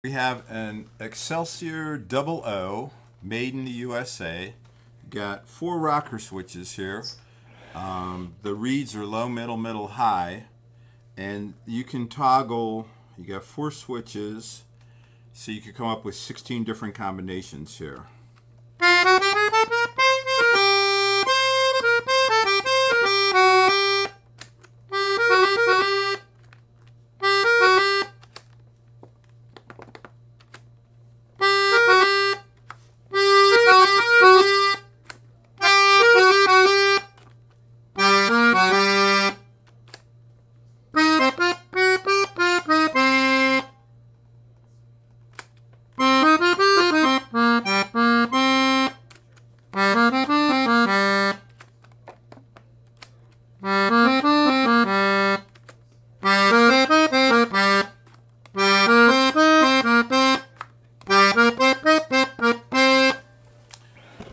We have an Excelsior 00 made in the USA. Got 4 rocker switches here. The reeds are low, middle, middle, high, and you can toggle. You got 4 switches, so you can come up with 16 different combinations here.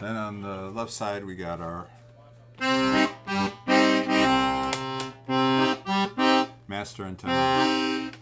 Then on the left side we got our master antenna.